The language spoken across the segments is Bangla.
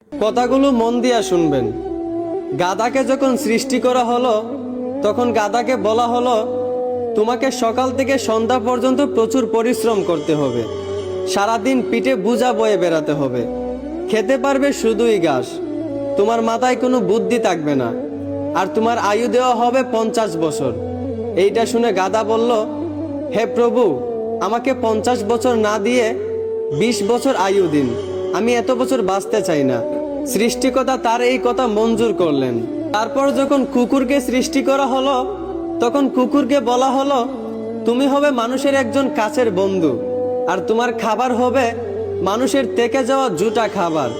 কথাগুলো মন দিয়া শুনবেন। গাধাকে যখন সৃষ্টি করা হলো তখন গাধাকে বলা হলো, তোমাকে সকাল থেকে সন্ধ্যা পর্যন্ত প্রচুর পরিশ্রম করতে হবে, সারাদিন পিঠে বোঝা বয়ে বেড়াতে হবে, খেতে পারবে শুধুই ঘাস, তোমার মাথায় কোনো বুদ্ধি থাকবে না, আর তোমার আয়ু দেওয়া হবে 50 বছর। এইটা শুনে গাধা বলল, হে প্রভু, আমাকে 50 বছর না দিয়ে 20 বছর আয়ু দিন, আমি এত বছর বাঁচতে চাই না। সৃষ্টিকর্তা তার এই কথা মঞ্জুর করলেন। তারপর যখন কুকুরকে সৃষ্টি করা হলো তখন কুকুরকে বলা হলো, তুমি হবে মানুষের একজন কাছের বন্ধু, আর তোমার খাবার হবে মানুষের থেকে যাওয়া জুটা খাবার,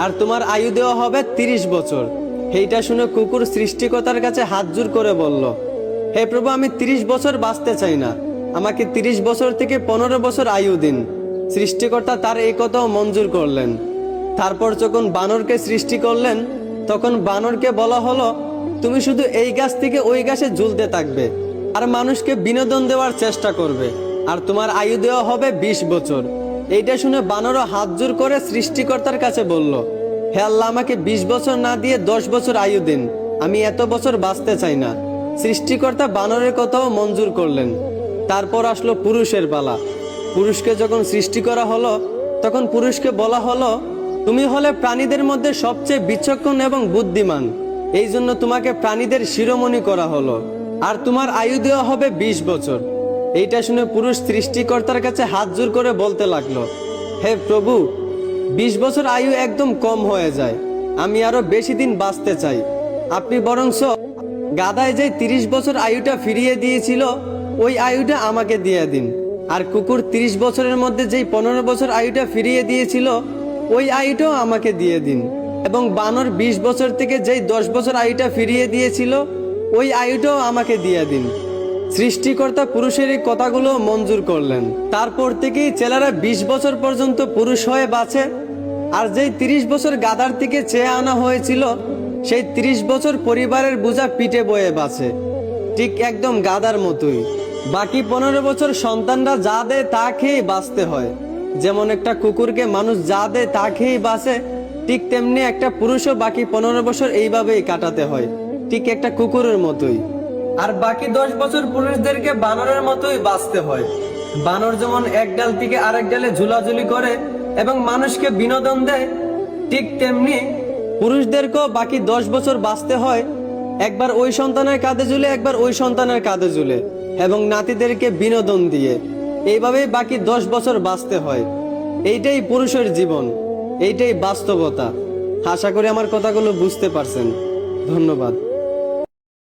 আর তোমার আয়ু দেওয়া হবে 30 বছর। এইটা শুনে কুকুর সৃষ্টিকর্তার কাছে হাত জোর করে বলল, হে প্রভু, আমি 30 বছর বাঁচতে চাই না, আমাকে 30 বছর থেকে 15 বছর আয়ু দিন। সৃষ্টিকর্তা তার এই কথাও মঞ্জুর করলেন। তারপর যখন বানরকে সৃষ্টি করলেন তখন বানরকে বলা হলো, তুমি শুধু এই গাছ থেকে ওই গাছে ঝুলতে থাকবে আর মানুষকে বিনোদন দেওয়ার চেষ্টা করবে, আর তোমার আয়ু দেওয়া হবে 20 বছর। এইটা শুনে বানরও হাত জোর করে সৃষ্টিকর্তার কাছে বলল, হে আল্লাহ, আমাকে 20 বছর না দিয়ে 10 বছর আয়ু দিন, আমি এত বছর বাঁচতে চাই না। সৃষ্টিকর্তা বানরের কথাও মঞ্জুর করলেন। তারপর আসলো পুরুষের পালা। পুরুষকে যখন সৃষ্টি করা হলো তখন পুরুষকে বলা হলো, তুমি হলে প্রাণীদের মধ্যে সবচেয়ে বিচক্ষণ এবং বুদ্ধিমান, এই জন্য তোমাকে প্রাণীদের শিরোমণি করা হলো, আর তোমার আয়ু দেওয়া হবে 20 বছর। এইটা শুনে পুরুষ সৃষ্টিকর্তার কাছে হাত জোর করে বলতে লাগলো, হে প্রভু, 20 বছর আয়ু একদম কম হয়ে যায়, আমি আরো বেশি দিন বাঁচতে চাই, আপনি বরঞ্চ গাধায় যে 30 বছর আয়ুটা ফিরিয়ে দিয়েছিল ওই আয়ুটা আমাকে দিয়ে দিন, আর কুকুর 30 বছরের মধ্যে যেই 15 বছর আয়ুটা ফিরিয়ে দিয়েছিল ওই আয়ুটাও আমাকে দিয়ে দিন, এবং বানর 20 বছর থেকে যেই 10 বছর আয়ুটা ফিরিয়ে দিয়েছিল ওই আয়ুটাও আমাকে দিয়ে দিন। সৃষ্টিকর্তা পুরুষের এই কথাগুলো মঞ্জুর করলেন। তারপর থেকেই ছেলেরা 20 বছর পর্যন্ত পুরুষ হয়ে বাঁচে, আর যেই 30 বছর গাধার থেকে চেয়ে আনা হয়েছিল সেই 30 বছর পরিবারের বোঝা পিঠে বয়ে বাঁচে, ঠিক একদম গাধার মতোই। বাকি 15 বছর সন্তানরা যা দেয় তা খেয়েই বাঁচতে হয়। যেমন একটা কুকুরকে মানুষ যা দেয় তা খেয়েই বাঁচে, ঠিক তেমনি একটা পুরুষও বাকি 15 বছর এইভাবেই কাটাতে হয়, ঠিক একটা কুকুরের মতোই। আর বাকি 10 বছর পুরুষদেরকে বানরের মতোই বাঁচতে হয়। বানর যেমন এক ডাল থেকে আরেক ডালে ঝুলাঝুলি করে এবং মানুষকে বিনোদন দেয়, ঠিক তেমনি পুরুষদেরকেও বাকি 10 বছর বাঁচতে হয়, একবার ওই সন্তানের কাঁধে ঝুলে একবার ওই সন্তানের কাঁধে ঝুলে, এবং নাতিদেরকে বিনোদন দিয়ে এইভাবেই বাকি 10 বছর বাঁচতে হয়। এইটাই পুরুষের জীবন, এইটাই বাস্তবতা। আশা করি আমার কথাগুলো বুঝতে পারছেন। ধন্যবাদ।